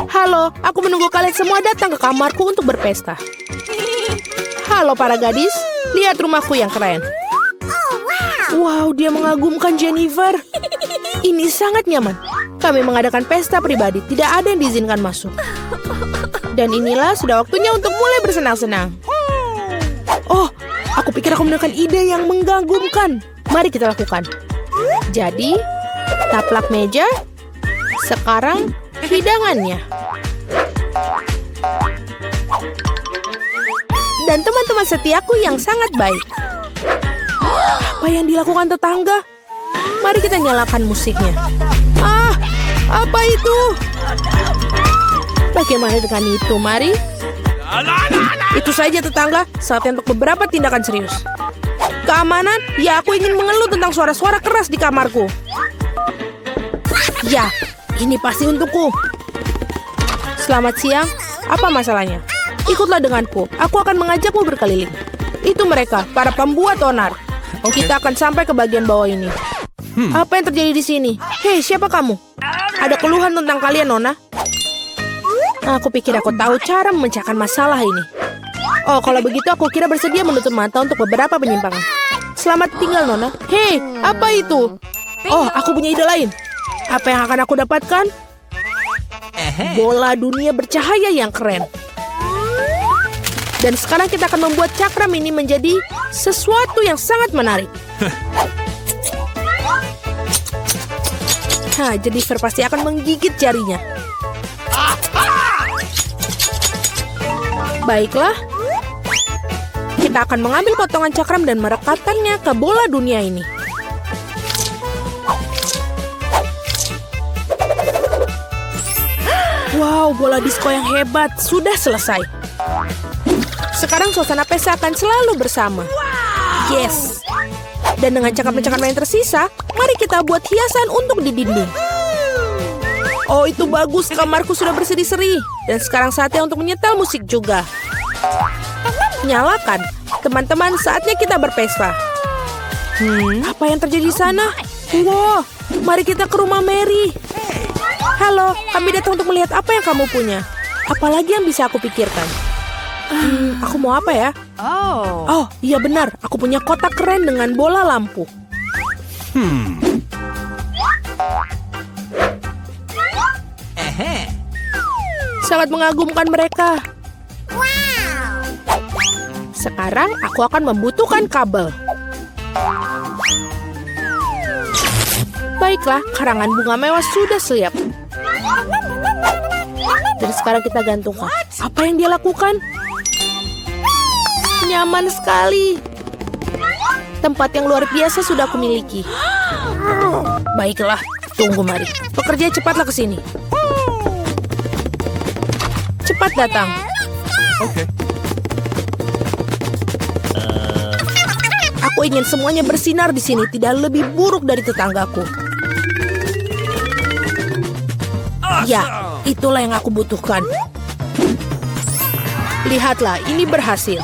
Halo, aku menunggu kalian semua datang ke kamarku untuk berpesta. Halo para gadis, lihat rumahku yang keren. Wow, dia mengagumkan Jennifer. Ini sangat nyaman. Kami mengadakan pesta pribadi, tidak ada yang diizinkan masuk. Dan inilah sudah waktunya untuk mulai bersenang-senang. Oh, aku pikir aku menemukan ide yang mengagumkan. Mari kita lakukan. Jadi, taplak meja. Sekarang, hidangannya. Dan teman-teman setiaku yang sangat baik. Apa yang dilakukan tetangga? Mari kita nyalakan musiknya. Ah, apa itu? Bagaimana dengan itu? Mari. Itu saja tetangga, saatnya untuk beberapa tindakan serius. Keamanan? Ya, aku ingin mengeluh tentang suara-suara keras di kamarku. Ya, ini pasti untukku. Selamat siang, apa masalahnya? Ikutlah denganku, aku akan mengajakmu berkeliling. Itu mereka, para pembuat onar. Kita akan sampai ke bagian bawah ini. Apa yang terjadi di sini? Hei, siapa kamu? Ada keluhan tentang kalian, Nona? Aku pikir aku tahu cara memecahkan masalah ini. Oh, kalau begitu aku kira bersedia menutup mata untuk beberapa penyimpangan. Selamat tinggal, Nona. Hei, apa itu? Oh, aku punya ide lain. Apa yang akan aku dapatkan? Bola dunia bercahaya yang keren. Dan sekarang kita akan membuat cakram ini menjadi sesuatu yang sangat menarik. Jennifer pasti akan menggigit jarinya. Baiklah. Kita akan mengambil potongan cakram dan merekatkannya ke bola dunia ini. Wow, bola disko yang hebat. Sudah selesai. Sekarang suasana pesta akan selalu bersama. Yes. Dan dengan cakram-cakram yang tersisa, mari kita buat hiasan untuk di dinding. Oh, itu bagus. Kamarku sudah berseri-seri. Dan sekarang saatnya untuk menyetel musik juga. Nyalakan. Teman-teman, saatnya kita berpesta. Apa yang terjadi di sana? Wow, mari kita ke rumah Mary. Halo, kami datang untuk melihat apa yang kamu punya. Apalagi yang bisa aku pikirkan? Aku mau apa ya? Oh, iya benar. Aku punya kotak keren dengan bola lampu. Sangat mengagumkan mereka. Sekarang aku akan membutuhkan kabel. Baiklah, karangan bunga mewah sudah siap. Jadi sekarang kita gantungkan. Apa yang dia lakukan? Nyaman sekali. Tempat yang luar biasa sudah aku miliki. Baiklah, tunggu mari. Pekerja cepatlah ke sini. Cepat datang. Okay. Aku ingin semuanya bersinar di sini, tidak lebih buruk dari tetanggaku. Ya, itulah yang aku butuhkan. Lihatlah, ini berhasil.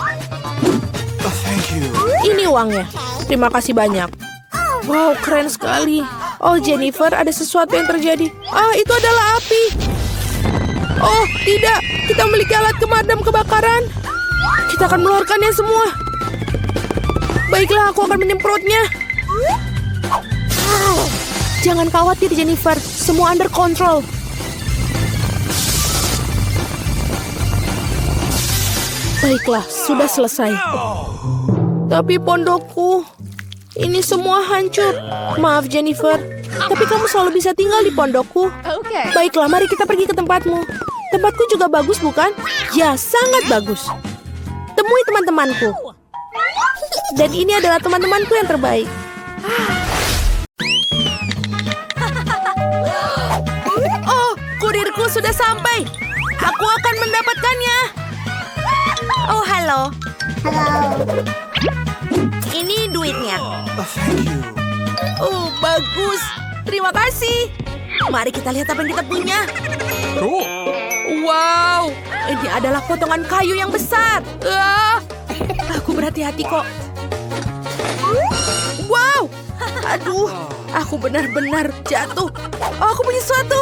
Ini uangnya. Terima kasih banyak. Wow, keren sekali. Oh, Jennifer, ada sesuatu yang terjadi. Ah, itu adalah api. Oh, tidak. Kita memiliki alat pemadam kebakaran. Kita akan mengeluarkannya semua. Baiklah, aku akan menyemprotnya. Jangan khawatir, Jennifer. Semua under control. Baiklah, sudah selesai. Tapi pondokku, ini semua hancur. Maaf, Jennifer. Tapi kamu selalu bisa tinggal di pondokku. Baiklah, mari kita pergi ke tempatmu. Tempatku juga bagus, bukan? Ya, sangat bagus. Temui teman-temanku. Dan ini adalah teman-temanku yang terbaik. Oh, kurirku sudah sampai. Aku akan mendapatkannya. Oh, halo. Ini duitnya. Oh, bagus. Terima kasih. Mari kita lihat apa yang kita punya. Wow, ini adalah potongan kayu yang besar. Aku berhati-hati kok. Wow, aduh, aku benar-benar jatuh. Oh, aku punya sesuatu.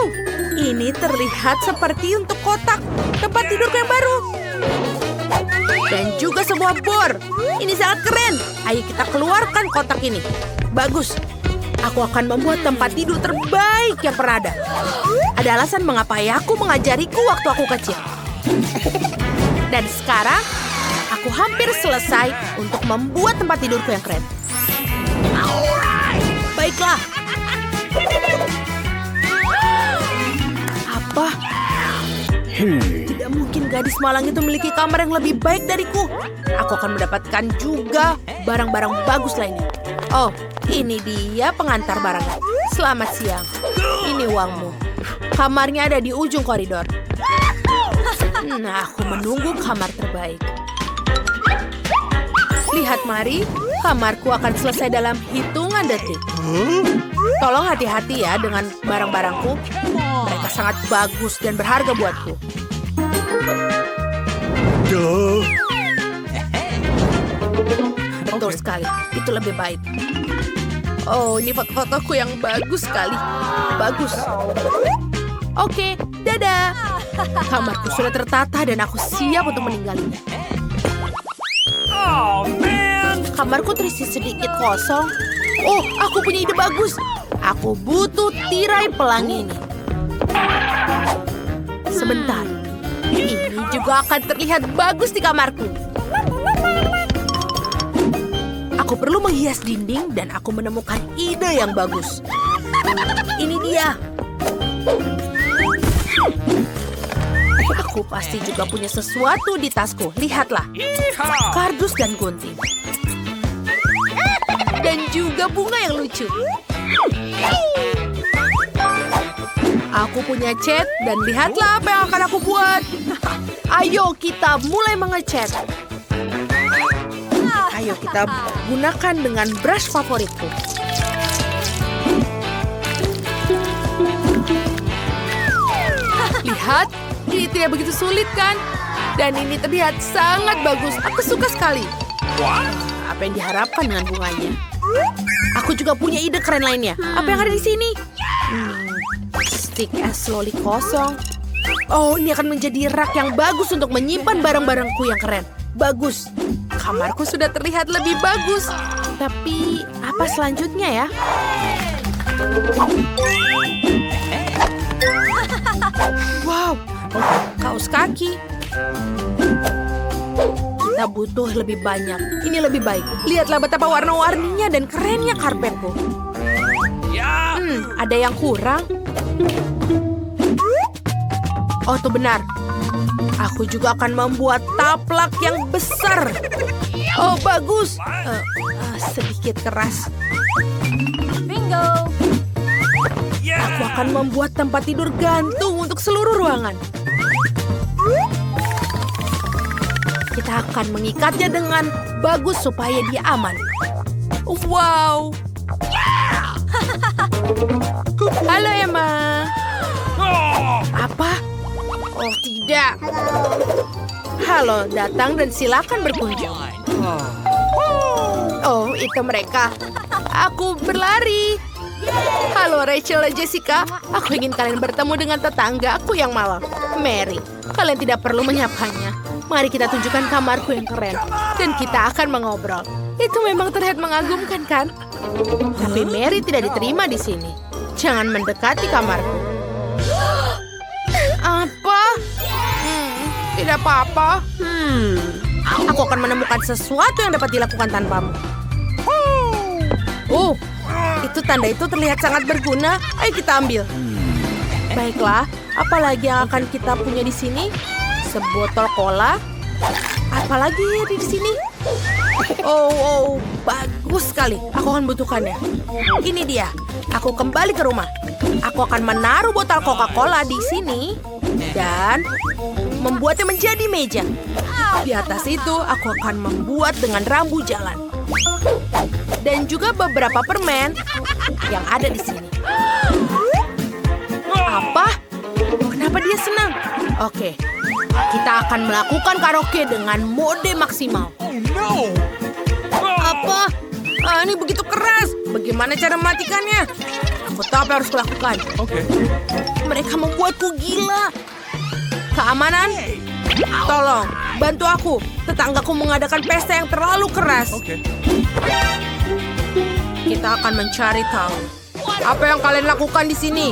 Ini terlihat seperti untuk kotak tempat tidurku yang baru. Dan juga sebuah bor. Ini sangat keren. Ayo kita keluarkan kotak ini. Bagus. Aku akan membuat tempat tidur terbaik yang pernah ada. Ada alasan mengapa ayahku mengajariku waktu aku kecil. Dan sekarang, aku hampir selesai untuk membuat tempat tidurku yang keren. Baiklah. Apa? Tidak mungkin gadis malang itu memiliki kamar yang lebih baik dariku. Aku akan mendapatkan juga barang-barang bagus lainnya. Oh, ini dia pengantar barangnya. Selamat siang. Ini uangmu. Kamarnya ada di ujung koridor. Nah, aku menunggu kamar terbaik. Lihat, mari. Kamarku akan selesai dalam hitungan detik. Tolong hati-hati ya dengan barang-barangku. Mereka sangat bagus dan berharga buatku. Betul sekali. Itu lebih baik. Oh, ini foto-fotoku yang bagus sekali. Bagus. Oke, dadah. Kamarku sudah tertata dan aku siap untuk meninggalnya. Oh, man! Kamarku terisi sedikit kosong. Oh, aku punya ide bagus. Aku butuh tirai pelangi ini. Sebentar. Ini juga akan terlihat bagus di kamarku. Aku perlu menghias dinding dan aku menemukan ide yang bagus. Ini dia. Aku pasti juga punya sesuatu di tasku. Lihatlah. Kardus dan gunting. Dan juga bunga yang lucu. Aku punya cat dan lihatlah apa yang akan aku buat. Ayo kita mulai mengecat. Ayo kita gunakan dengan brush favoritku. Lihat, ini tidak begitu sulit kan? Dan ini terlihat sangat bagus. Aku suka sekali. Apa yang diharapkan dengan bunganya? Aku juga punya ide keren lainnya. Apa yang ada di sini? Stick es loli kosong. Oh, ini akan menjadi rak yang bagus untuk menyimpan barang-barangku yang keren. Bagus. Kamarku sudah terlihat lebih bagus. Tapi, apa selanjutnya ya? Wow, kaos kaki. Kita butuh lebih banyak. Ini lebih baik. Lihatlah betapa warna-warninya dan kerennya karpetku. Ada yang kurang. Oh, itu benar. Aku juga akan membuat taplak yang besar. Oh, bagus. Sedikit keras. Bingo! Aku akan membuat tempat tidur gantung untuk seluruh ruangan. Kita akan mengikatnya dengan bagus supaya dia aman. Wow. Halo, Emma. Apa? Oh, tidak. Halo, datang dan silakan berkunjung. Oh, itu mereka. Aku berlari. Halo, Rachel dan Jessica. Aku ingin kalian bertemu dengan tetangga aku yang malang, Mary. Kalian tidak perlu menyapanya. Mari kita tunjukkan kamarku yang keren. Dan kita akan mengobrol. Itu memang terlihat mengagumkan, kan? Tapi Mary tidak diterima di sini. Jangan mendekati kamarku. Apa? Tidak apa-apa. Aku akan menemukan sesuatu yang dapat dilakukan tanpamu. Oh, itu tanda itu terlihat sangat berguna. Ayo kita ambil. Baiklah, apalagi yang akan kita punya di sini? Sebotol cola. Apalagi ada di sini? Oh, bagus sekali. Aku akan butuhkannya. Ini dia. Aku kembali ke rumah. Aku akan menaruh botol Coca-Cola di sini dan membuatnya menjadi meja. Di atas itu, aku akan membuat dengan rambu jalan. Dan juga beberapa permen yang ada di sini. Apa? Kenapa dia senang? Oke, kita akan melakukan karaoke dengan mode maksimal. Apa? Ini begitu keras. Bagaimana cara mematikannya? Aku tahu apa yang harus kulakukan. Mereka membuatku gila. Keamanan? Tolong, bantu aku. Tetanggaku mengadakan pesta yang terlalu keras. Okay. Kita akan mencari tahu. Apa yang kalian lakukan di sini?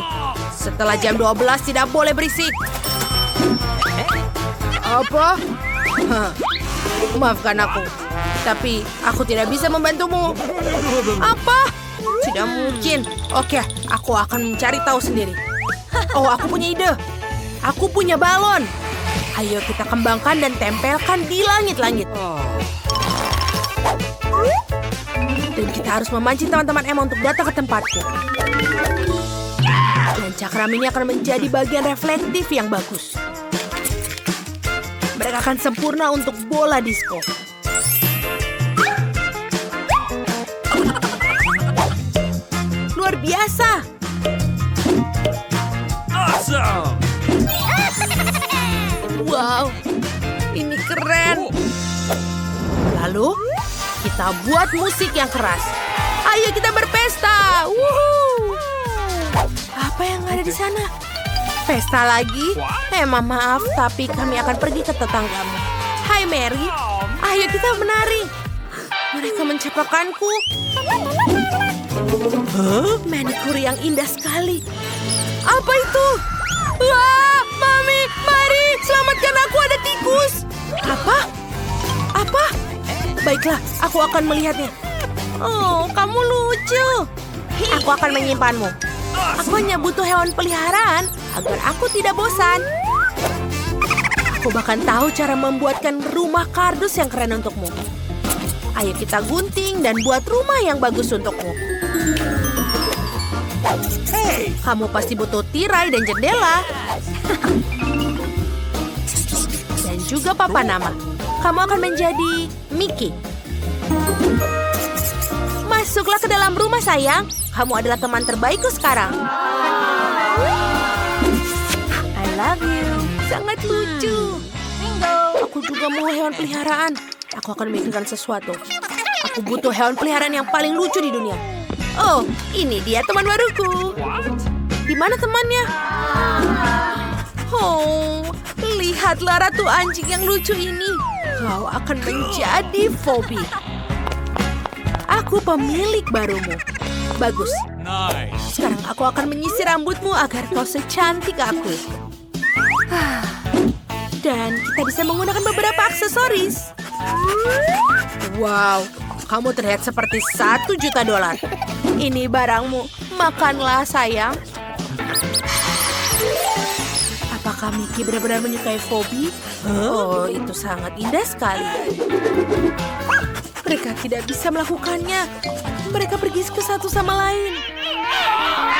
Setelah jam 12 tidak boleh berisik. Apa? Hah. Maafkan aku. Tapi aku tidak bisa membantumu. Apa? Tidak mungkin. Oke, aku akan mencari tahu sendiri. Oh, aku punya ide. Aku punya balon. Ayo kita kembangkan dan tempelkan di langit-langit. Dan kita harus memancing teman-teman Emma untuk datang ke tempatku. Dan cakram ini akan menjadi bagian reflektif yang bagus. Mereka akan sempurna untuk bola disco. Luar biasa. Awesome! Wow, ini keren. Lalu, kita buat musik yang keras. Ayo kita berpesta. Wuhu. Apa yang ada di sana? Pesta lagi? Emma maaf, tapi kami akan pergi ke tetanggamu. Hai Mary, ayo kita menari. Mereka mencapakanku. Manikur yang indah sekali. Apa itu? Wah, Mami, mari selamatkan aku, ada tikus. Apa? Apa? Baiklah, aku akan melihatnya. Oh, kamu lucu. Aku akan menyimpanmu. Aku hanya butuh hewan peliharaan agar aku tidak bosan. Aku bahkan tahu cara membuatkan rumah kardus yang keren untukmu. Ayo kita gunting dan buat rumah yang bagus untukmu. Hey, kamu pasti butuh tirai dan jendela. Dan juga papan nama. Kamu akan menjadi Mickey. Masuklah ke dalam rumah, sayang. Kamu adalah teman terbaikku sekarang. I love you. Sangat lucu. Bingo. Aku juga mau hewan peliharaan. Aku akan memikirkan sesuatu. Aku butuh hewan peliharaan yang paling lucu di dunia. Oh, ini dia teman baruku. Di mana temannya? Oh, lihatlah ratu anjing yang lucu ini. Kau akan menjadi Phoebe. Aku pemilik barumu. Bagus. Nice. Sekarang aku akan menyisir rambutmu agar kau secantik aku. Dan kita bisa menggunakan beberapa aksesoris. Wow, kamu terlihat seperti $1 juta. Ini barangmu. Makanlah, sayang. Apakah Mickey benar-benar menyukai Phoebe? Oh, itu sangat indah sekali. Mereka tidak bisa melakukannya. Mereka pergi ke satu sama lain.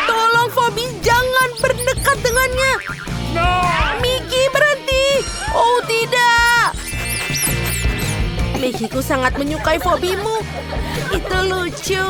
Tolong, Phoebe, jangan berdekat dengannya. Mickey, berhenti. Oh, tidak. Mickey-ku sangat menyukai Phoebe-mu. Itu lucu.